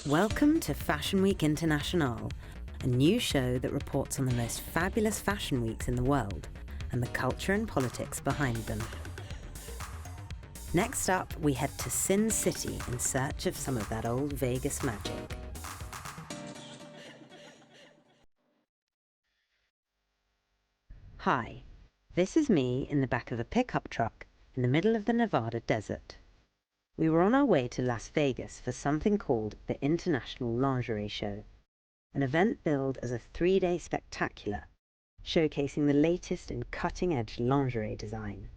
Welcome to Fashion Week Internationale, a new show that reports on the most fabulous fashion weeks in the world and the culture and politics behind them. Next up, we head to Sin City in search of some of that old Vegas magic. Hi, this is me in the back of a pickup truck in the middle of the Nevada desert. We were on our way to Las Vegas for something called the International Lingerie Show, an event billed as a 3-day spectacular, showcasing the latest in cutting-edge lingerie design.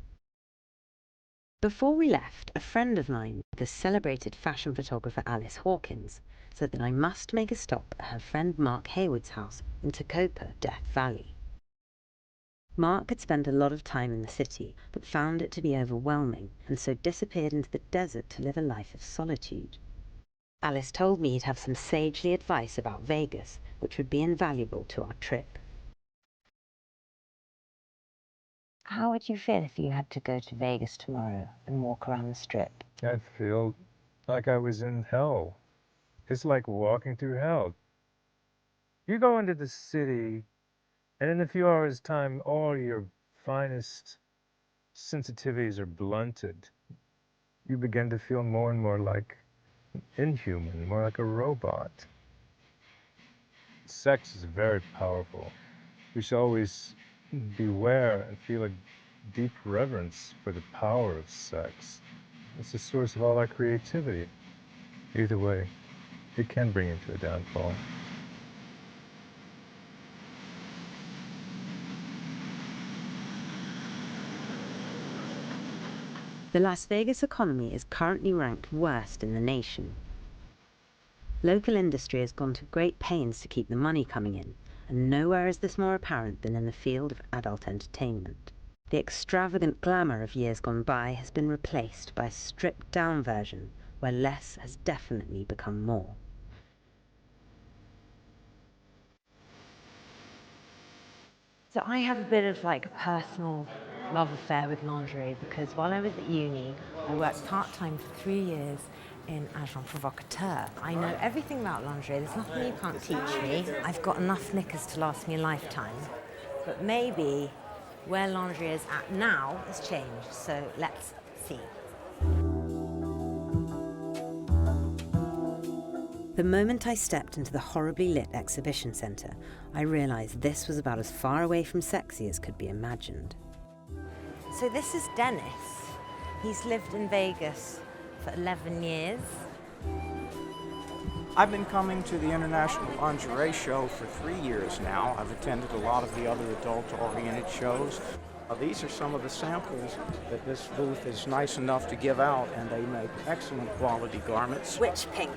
Before we left, a friend of mine, the celebrated fashion photographer Alice Hawkins, said that I must make a stop at her friend Mark Hayward's house in Tacoma, Death Valley. Mark had spent a lot of time in the city, but found it to be overwhelming, and so disappeared into the desert to live a life of solitude. Alice told me he'd have some sagely advice about Vegas, which would be invaluable to our trip. How would you feel if you had to go to Vegas tomorrow and walk around the Strip? I'd feel like I was in hell. It's like walking through hell. You go into the city, and in a few hours' time, all your finest sensitivities are blunted. You begin to feel more and more like inhuman, more like a robot. Sex is very powerful. We should always beware and feel a deep reverence for the power of sex. It's the source of all our creativity. Either way, it can bring you to a downfall. The Las Vegas economy is currently ranked worst in the nation. Local industry has gone to great pains to keep the money coming in, and nowhere is this more apparent than in the field of adult entertainment. The extravagant glamour of years gone by has been replaced by a stripped-down version where less has definitely become more. So I have a bit of like a personal love affair with lingerie because while I was at uni, I worked part-time for 3 years in agent provocateur. I know everything about lingerie. There's nothing you can't teach me. I've got enough knickers to last me a lifetime. But maybe where lingerie is at now has changed. So let's see. The moment I stepped into the horribly lit exhibition centre, I realised this was about as far away from sexy as could be imagined. So this is Dennis. He's lived in Vegas for 11 years. I've been coming to the International Lingerie Show for 3 years now. I've attended a lot of the other adult-oriented shows. These are some of the samples that this booth is nice enough to give out, and they make excellent quality garments. Which pink?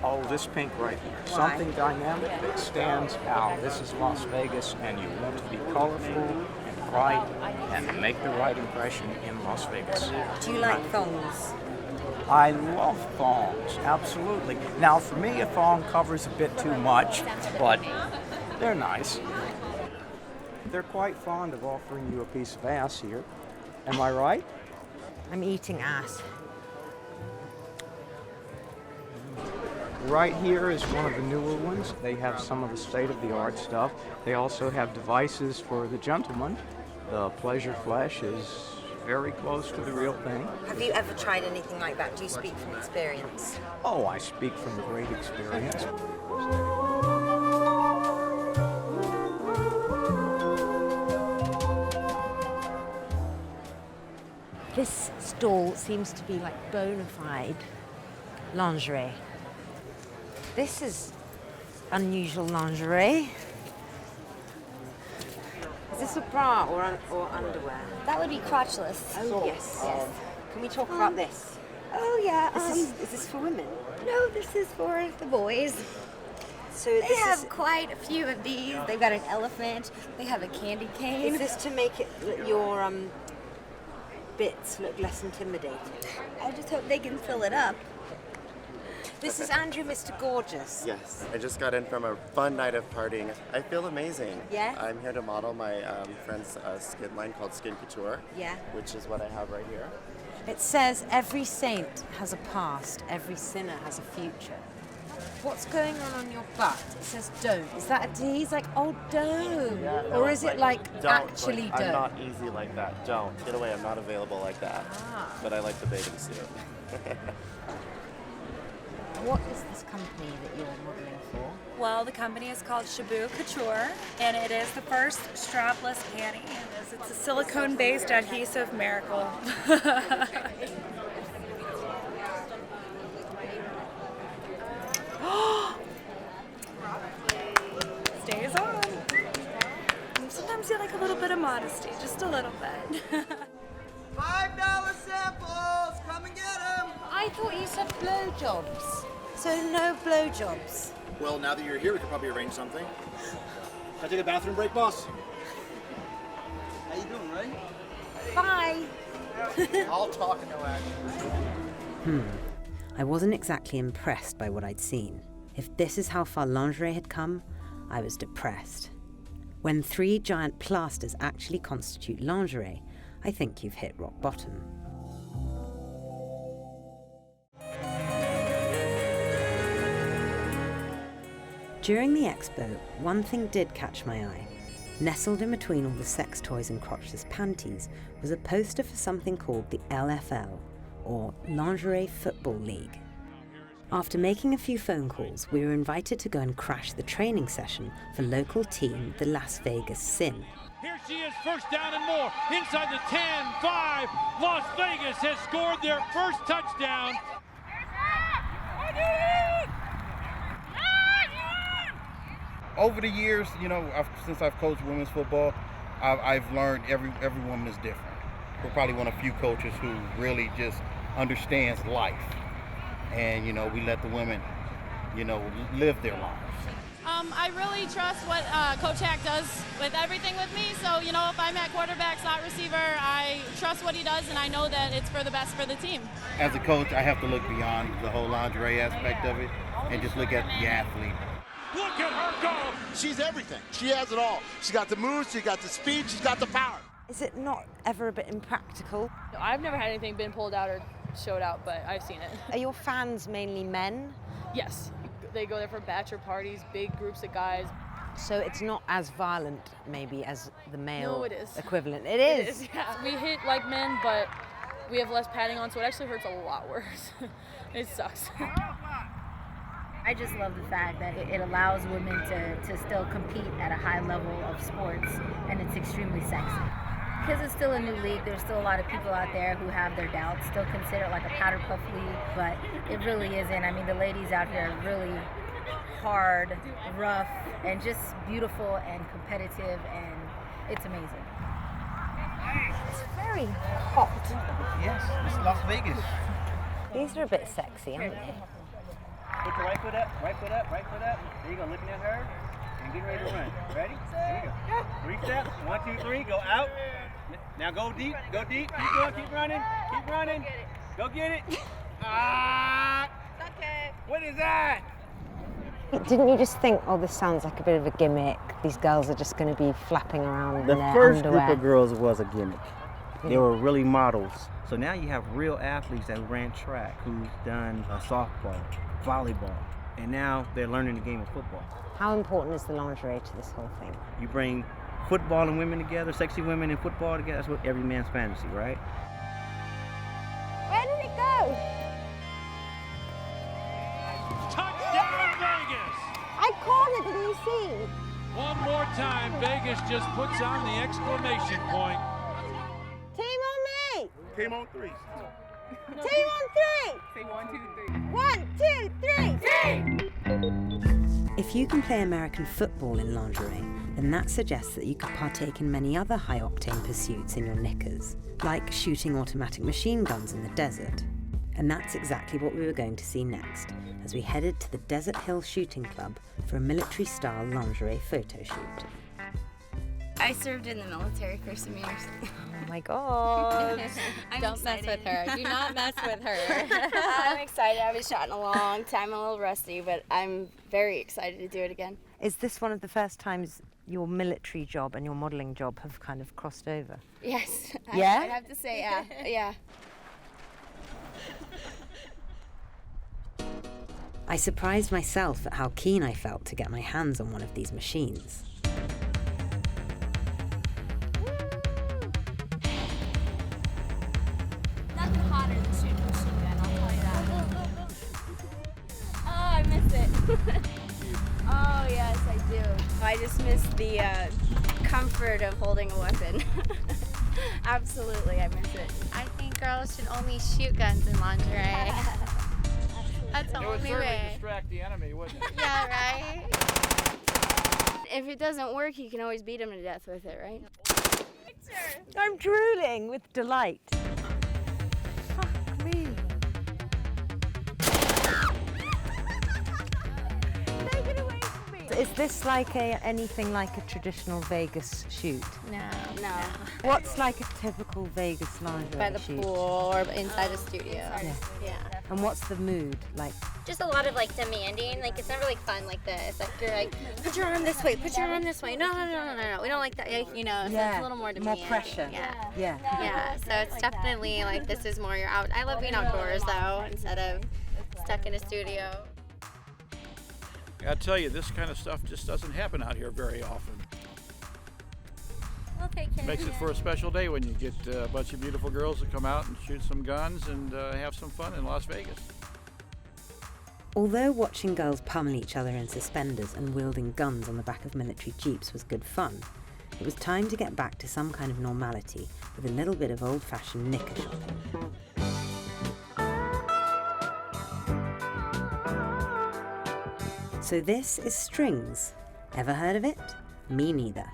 Oh, this pink right here. Why? Something dynamic that stands out. This is Las Vegas, and you want to be colorful and bright and make the right impression in Las Vegas. Do you like thongs? I love thongs, absolutely. Now, for me, a thong covers a bit too much, but they're nice. They're quite fond of offering you a piece of ass here. Am I right? I'm eating ass. Right here is one of the newer ones. They have some of the state-of-the-art stuff. They also have devices for the gentleman. The pleasure flesh is very close to the real thing. Have you ever tried anything like that? Do you speak from experience? Oh, I speak from great experience. This stall seems to be like bona fide lingerie. This is unusual lingerie. Is this a bra or underwear? That would be crotchless. Oh, yes. Can we talk about this? Oh, yeah. Is this for women? No, this is for the boys. So They have quite a few of these. They've got an elephant. They have a candy cane. is this to make your bits look less intimidating? I just hope they can fill it up. This is Andrew, Mr. Gorgeous. Yes, I just got in from a fun night of partying. I feel amazing. Yeah? I'm here to model my friend's skin line called Skin Couture. Yeah. Which is what I have right here. It says every saint has a past, every sinner has a future. What's going on your butt? It says don't. Is that a tease? Like, oh, don't. Yeah, no, or is it like don't, actually like, don't? I'm not easy like that. Don't. Get away. I'm not available like that. Ah. But I like the bathing suit. What is this company that you're modeling for? Well, the company is called Shabu Couture, and it is the first strapless panty. It's a silicone-based adhesive miracle. Stays on. Sometimes you like a little bit of modesty, just a little bit. $5 samples! Come and get them! I thought you said blowjobs. So no blowjobs. Well, now that you're here, we could probably arrange something. Can I take a bathroom break, boss? How you doing, Ray? Bye. I'll talk and no action. I wasn't exactly impressed by what I'd seen. If this is how far lingerie had come, I was depressed. When 3 giant plasters actually constitute lingerie, I think you've hit rock bottom. During the expo, one thing did catch my eye. Nestled in between all the sex toys and crotchless panties was a poster for something called the LFL, or Lingerie Football League. After making a few phone calls, we were invited to go and crash the training session for local team, the Las Vegas Sin. Here she is, first down and more, inside the 10-5. Las Vegas has scored their first touchdown. Over the years, you know, since I've coached women's football, I've learned every woman is different. We're probably one of few coaches who really just understands life. And, you know, we let the women, you know, live their lives. I really trust what Coach Hack does with everything with me. So, you know, if I'm at quarterback, slot receiver, I trust what he does, and I know that it's for the best for the team. As a coach, I have to look beyond the whole lingerie aspect of it and just look at the athlete. Look at her go! She's everything. She has it all. She's got the moves, she's got the speed, she's got the power. Is it not ever a bit impractical? I've never had anything been pulled out or showed out, but I've seen it. Are your fans mainly men? Yes. They go there for bachelor parties, big groups of guys. So it's not as violent, maybe, as the male No, it is. equivalent. It is? It is, yeah. We hit like men, but we have less padding on, so it actually hurts a lot worse. It sucks. I just love the fact that it allows women to still compete at a high level of sports, and it's extremely sexy. Because it's still a new league, there's still a lot of people out there who have their doubts, still consider it like a powder puff league, but it really isn't. I mean, the ladies out here are really hard, rough, and just beautiful and competitive, and it's amazing. It's very hot. Yes, it's Las Vegas. These are a bit sexy, aren't they? Put your right foot up, right foot up, right foot up. There you go, looking at her, and get ready to run. Ready? There you go. 3 steps, 1, 2, 3, go out. Now go deep, keep going, keep running, Go get it. Ah! Okay. What is that? Didn't you just think, oh, this sounds like a bit of a gimmick? These girls are just going to be flapping around The in their first underwear. group of girls was a gimmick. They were really models. So now you have real athletes that ran track, who's done softball, volleyball, and now they're learning the game of football. How important is the lingerie to this whole thing? You bring football and women together, sexy women and football together, that's what every man's fantasy, right? Where did it go? Touchdown Vegas! I called it, didn't you see? One more time, Vegas just puts on the exclamation point. Team on me! Team on 3. Team on 3! Say 1, 2, 3. 1, 2, 3! If you can play American football in lingerie, then that suggests that you could partake in many other high-octane pursuits in your knickers, like shooting automatic machine guns in the desert. And that's exactly what we were going to see next, as we headed to the Desert Hill Shooting Club for a military-style lingerie photo shoot. I served in the military for some years. Oh my God. Don't mess with her. Do not mess with her. I'm excited. I haven't shot in a long time. I'm a little rusty, but I'm very excited to do it again. Is this one of the first times your military job and your modelling job have kind of crossed over? Yes. Yeah? I'd have to say, yeah. I surprised myself at how keen I felt to get my hands on one of these machines. Nothing hotter than shooting a machine gun, I'll tell you that. Oh, I miss it. Oh, yes, I do. I just miss the comfort of holding a weapon. Absolutely, I miss it. I think girls should only shoot guns in lingerie. That's the It would only certainly way. distract the enemy, wouldn't it? Yeah, right? If it doesn't work, you can always beat them to death with it, right? I'm drooling with delight. Fuck me. Take it away from me. Is this like anything like a traditional Vegas shoot? No. What's like a typical Vegas lingerie By the shoot? pool or inside the studio. Yeah. And what's the mood like? Just a lot of like demanding. Like it's never like fun like this. Like you're like, put your arm this way, put your arm this way. No. We don't like that. Like, you know, so it's a little more demanding. More pressure. Yeah. So it's definitely like this is more your out. I love being outdoors though, instead of stuck in a studio. I tell you, this kind of stuff just doesn't happen out here very often. We'll take care Makes of it for a special day when you get a bunch of beautiful girls to come out and shoot some guns and have some fun in Las Vegas. Although watching girls pummel each other in suspenders and wielding guns on the back of military jeeps was good fun, it was time to get back to some kind of normality with a little bit of old-fashioned knicker shopping. So this is Strings. Ever heard of it? Me neither.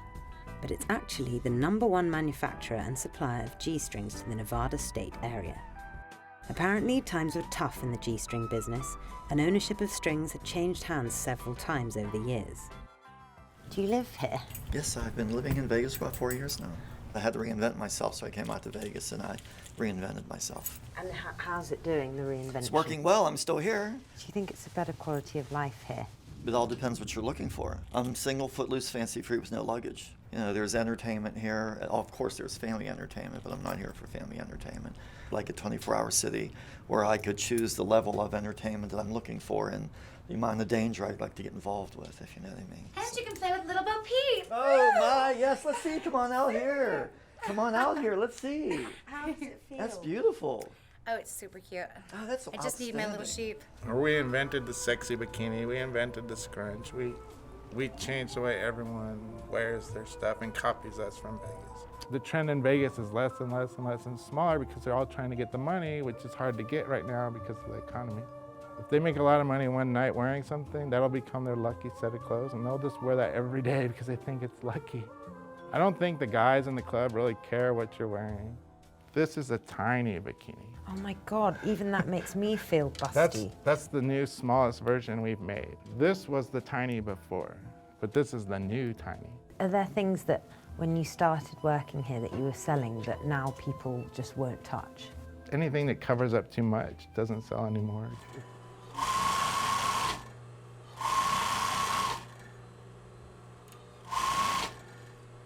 But it's actually the #1 manufacturer and supplier of G-strings to the Nevada state area. Apparently, times were tough in the G-string business, and ownership of strings had changed hands several times over the years. Do you live here? Yes, I've been living in Vegas for about 4 years now. I had to reinvent myself, so I came out to Vegas and I reinvented myself. And how's it doing, the reinvention? It's working well, I'm still here. Do you think it's a better quality of life here? It all depends what you're looking for. I'm single, footloose, fancy-free with no luggage. You know, there's entertainment here. Of course, there's family entertainment, but I'm not here for family entertainment. Like a 24-hour city where I could choose the level of entertainment that I'm looking for and the amount of danger I'd like to get involved with, if you know what I mean. And you can play with Little Bo Peep. Oh my, yes, let's see. Come on out here. Come on out here, let's see. How does it feel? That's beautiful. Oh, it's super cute. Oh, that's I just need my little sheep. We invented the sexy bikini. We invented the scrunch. We changed the way everyone wears their stuff and copies us from Vegas. The trend in Vegas is less and less and less and smaller because they're all trying to get the money, which is hard to get right now because of the economy. If they make a lot of money one night wearing something, that'll become their lucky set of clothes, and they'll just wear that every day because they think it's lucky. I don't think the guys in the club really care what you're wearing. This is a tiny bikini. Oh my God, even that makes me feel busty. That's the new smallest version we've made. This was the tiny before, but this is the new tiny. Are there things that when you started working here that you were selling that now people just won't touch? Anything that covers up too much doesn't sell anymore.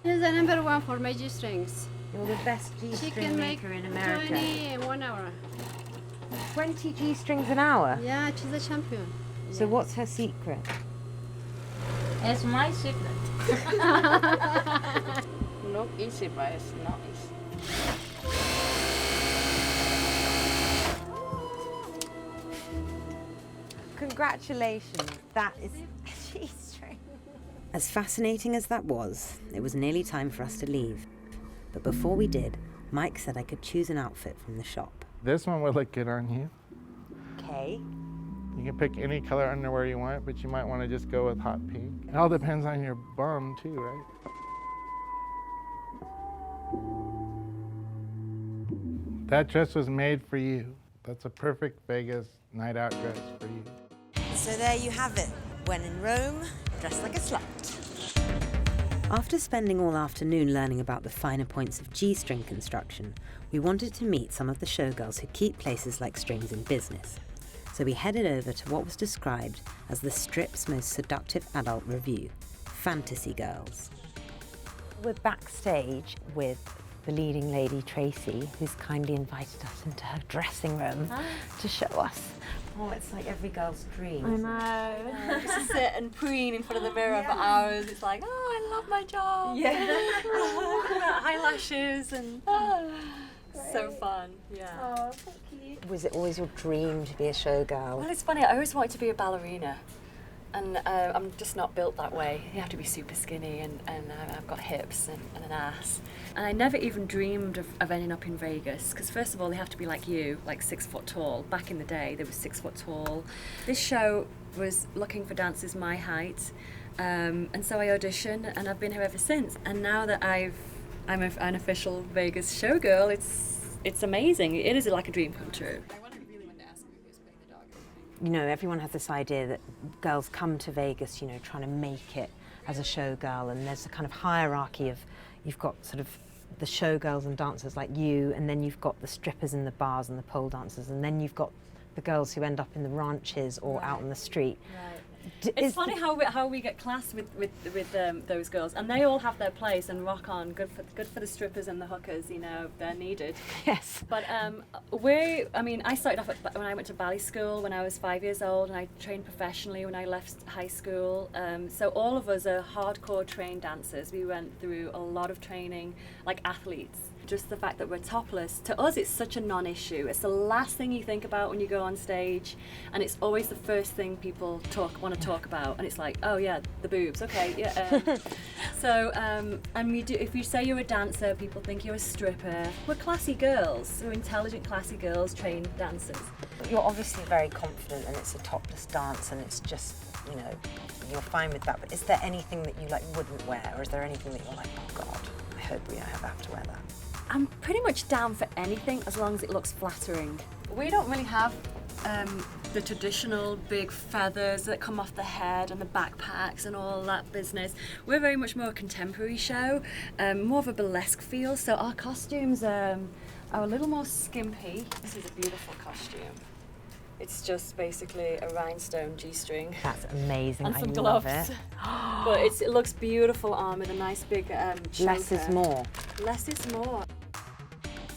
Here's the #1 for my G-strings. You're the best She G-string can make maker in America. 20 in 1 hour. 20 G-strings an hour? Yeah, she's a champion. So what's her secret? It's my secret. Look easy, but it's not easy. Congratulations, that is a G-string. As fascinating as that was, it was nearly time for us to leave. But before we did, Mike said I could choose an outfit from the shop. This one would look good on you. Okay. You can pick any color underwear you want, but you might want to just go with hot pink. It all depends on your bum too, right? That dress was made for you. That's a perfect Vegas night out dress for you. So there you have it. When in Rome, dress like a slut. After spending all afternoon learning about the finer points of G-string construction, we wanted to meet some of the showgirls who keep places like Strings in business. So we headed over to what was described as the Strip's most seductive adult review, Fantasy Girls. We're backstage with the leading lady, Tracy, who's kindly invited us into her dressing room to show us Oh, it's like every girl's dream. I know. Just to sit and preen in front of the mirror for hours. It's like, oh, I love my job. Yeah. Eyelashes and so fun. Yeah. Oh, thank you. Was it always your dream to be a showgirl? Well, it's funny. I always wanted to be a ballerina. And I'm just not built that way. You have to be super skinny, and I've got hips and an ass. And I never even dreamed of ending up in Vegas, because first of all, they have to be like you, like 6 foot tall. Back in the day, they were 6 foot tall. This show was looking for dancers my height, and so I auditioned, and I've been here ever since. And now that I'm an official Vegas showgirl, it's amazing. It is like a dream come true. You know, everyone has this idea that girls come to Vegas, you know, trying to make it as a showgirl, and there's a kind of hierarchy of, you've got sort of the showgirls and dancers like you, and then you've got the strippers in the bars and the pole dancers, and then you've got the girls who end up in the ranches or out on the street. Right. It's funny how we get classed with those girls, and they all have their place and rock on. Good for the strippers and the hookers, you know, they're needed. Yes. But I started off when I went to ballet school when I was 5 years old, and I trained professionally when I left high school. So all of us are hardcore trained dancers. We went through a lot of training, like athletes. Just the fact that we're topless, to us it's such a non-issue. It's the last thing you think about when you go on stage, and it's always the first thing people want to talk about, and it's like, oh yeah, the boobs, okay, yeah. And if you say you're a dancer, people think you're a stripper. We're classy girls, we're intelligent, classy girls, trained dancers. You're obviously very confident, and it's a topless dance, and it's just, you know, you're fine with that, but is there anything that you like wouldn't wear, or is there anything that you're like, oh God, I hope we don't have to wear that? I'm pretty much down for anything as long as it looks flattering. We don't really have the traditional big feathers that come off the head and the backpacks and all that business. We're very much more a contemporary show, more of a burlesque feel, so our costumes are a little more skimpy. This is a beautiful costume. It's just basically a rhinestone G-string. That's amazing. And some I gloves. love it. But it looks beautiful on with a nice big choker. Less is more. Less is more.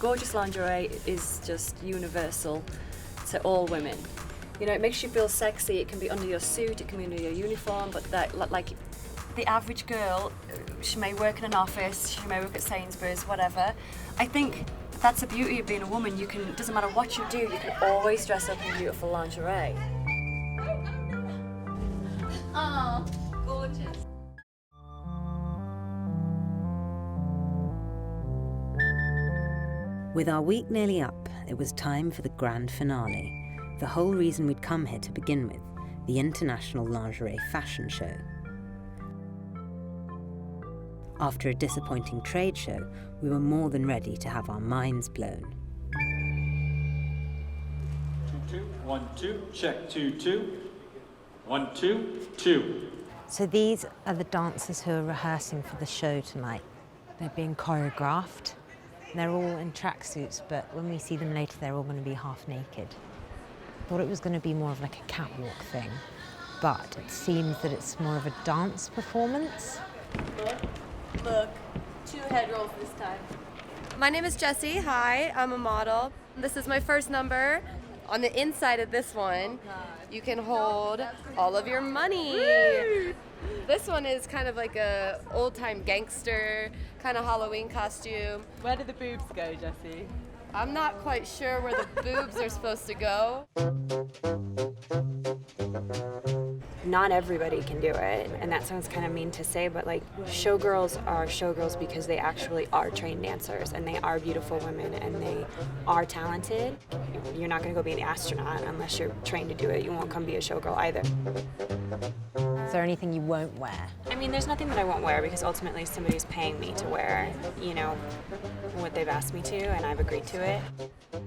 Gorgeous lingerie is just universal to all women. You know, it makes you feel sexy. It can be under your suit, it can be under your uniform, but like the average girl, she may work in an office, she may work at Sainsbury's, whatever. I think that's the beauty of being a woman. It doesn't matter what you do, you can always dress up in beautiful lingerie. Oh, gorgeous. With our week nearly up, it was time for the grand finale, the whole reason we'd come here to begin with, the International Lingerie Fashion Show. After a disappointing trade show, we were more than ready to have our minds blown. 2 2 1 2 check 2 2 1 2 2. So these are the dancers who are rehearsing for the show tonight. They're being choreographed. They're all in tracksuits, but when we see them later, they're all going to be half naked. Thought it was going to be more of like a catwalk thing, but it seems that it's more of a dance performance. Look, 2 head rolls this time. My name is Jessie. Hi, I'm a model. This is my first number. On the inside of this one, you can hold all of your money. Woo! This one is kind of like a old-time gangster kind of Halloween costume. Where do the boobs go, Jessie? I'm not quite sure where the boobs are supposed to go. Not everybody can do it, and that sounds kind of mean to say, but like showgirls are showgirls because they actually are trained dancers, and they are beautiful women, and they are talented. You're not going to go be an astronaut unless you're trained to do it. You won't come be a showgirl either. Is there anything you won't wear? I mean, there's nothing that I won't wear because ultimately somebody's paying me to wear, you know, what they've asked me to, and I've agreed to it.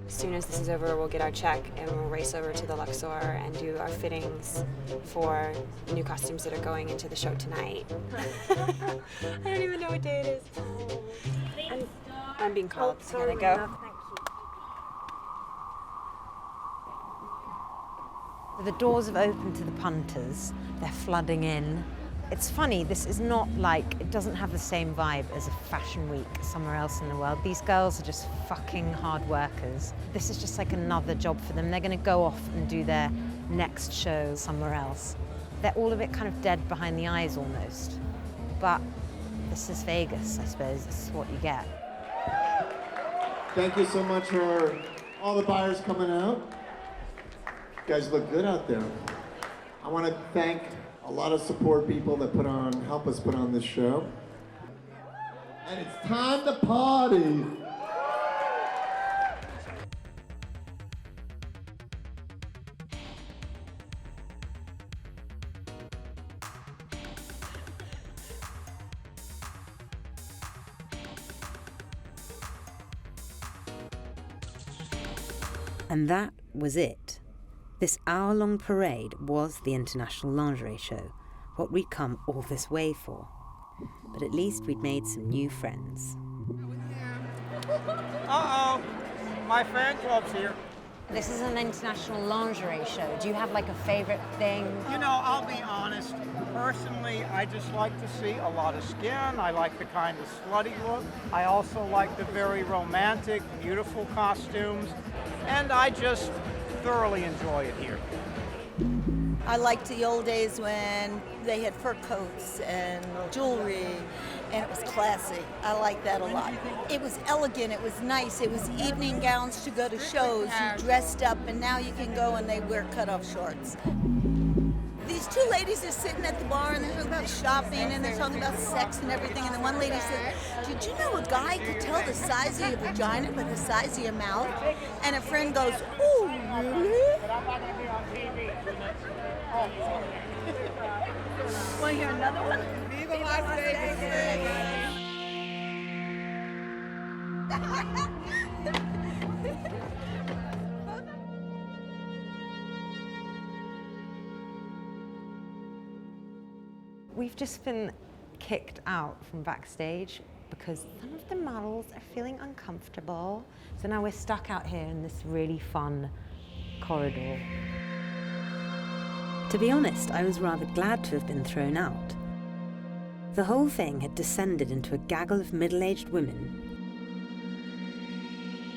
As soon as this is over, we'll get our check and we'll race over to the Luxor and do our fittings for new costumes that are going into the show tonight. I don't even know what day it is. I'm being called. So I go. The doors have opened to the punters. They're flooding in. It's funny, this is not like, it doesn't have the same vibe as a fashion week somewhere else in the world. These girls are just fucking hard workers. This is just like another job for them. They're gonna go off and do their next show somewhere else. They're all a bit kind of dead behind the eyes almost. But this is Vegas, I suppose. This is what you get. Thank you so much for all the buyers coming out. You guys look good out there. I want to thank a lot of support people that help us put on this show. And it's time to party. And that was it. This hour-long parade was the International Lingerie Show, what we'd come all this way for. But at least we'd made some new friends. Uh-oh, my fan club's here. This is an international lingerie show. Do you have like a favorite thing? You know, I'll be honest. Personally, I just like to see a lot of skin. I like the kind of slutty look. I also like the very romantic, beautiful costumes. And I just thoroughly enjoy it here. I liked the old days when they had fur coats and jewelry, and it was classy. I like that a lot. It was elegant, it was nice, it was evening gowns to go to shows. You dressed up, and now you can go and they wear cut-off shorts. These two ladies are sitting at the bar and they're talking about shopping and they're talking about sex and everything. And the one lady said, "Did you know a guy could tell the size of your vagina by the size of your mouth?" And a friend goes, "Oh, really?" But I'm not going to be on TV. Want to hear another one? Viva Las Vegas! We've just been kicked out from backstage because some of the models are feeling uncomfortable. So now we're stuck out here in this really fun corridor. To be honest, I was rather glad to have been thrown out. The whole thing had descended into a gaggle of middle-aged women.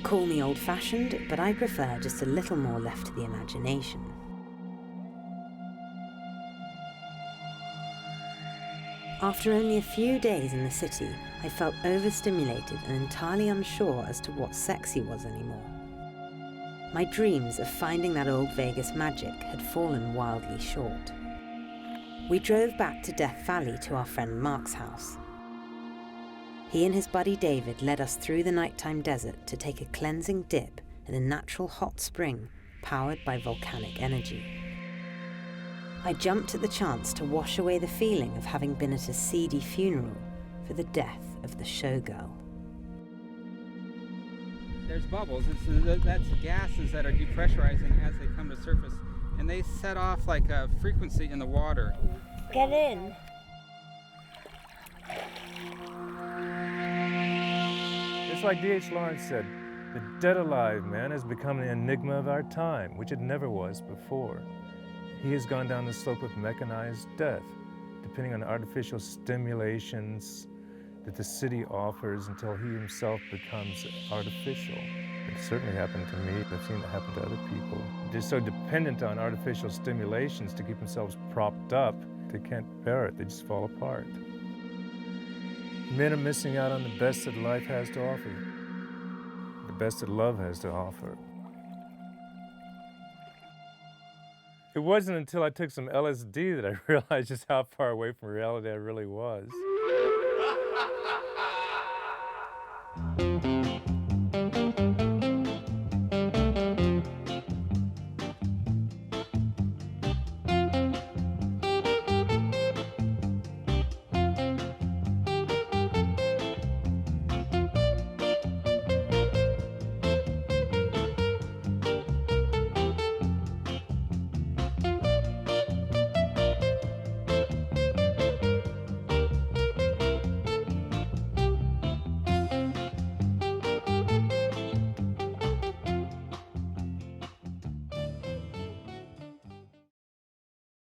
Call me old-fashioned, but I prefer just a little more left to the imagination. After only a few days in the city, I felt overstimulated and entirely unsure as to what sexy was anymore. My dreams of finding that old Vegas magic had fallen wildly short. We drove back to Death Valley to our friend Mark's house. He and his buddy David led us through the nighttime desert to take a cleansing dip in a natural hot spring powered by volcanic energy. I jumped at the chance to wash away the feeling of having been at a seedy funeral for the death of the showgirl. There's bubbles. That's gases that are depressurizing as they come to surface, and they set off like a frequency in the water. Get in. It's like D.H. Lawrence said, the dead alive man has become an enigma of our time, which it never was before. He has gone down the slope of mechanized death, depending on artificial stimulations that the city offers until he himself becomes artificial. It certainly happened to me. I've seen it happen to other people. They're so dependent on artificial stimulations to keep themselves propped up, they can't bear it. They just fall apart. Men are missing out on the best that life has to offer, the best that love has to offer. It wasn't until I took some LSD that I realized just how far away from reality I really was.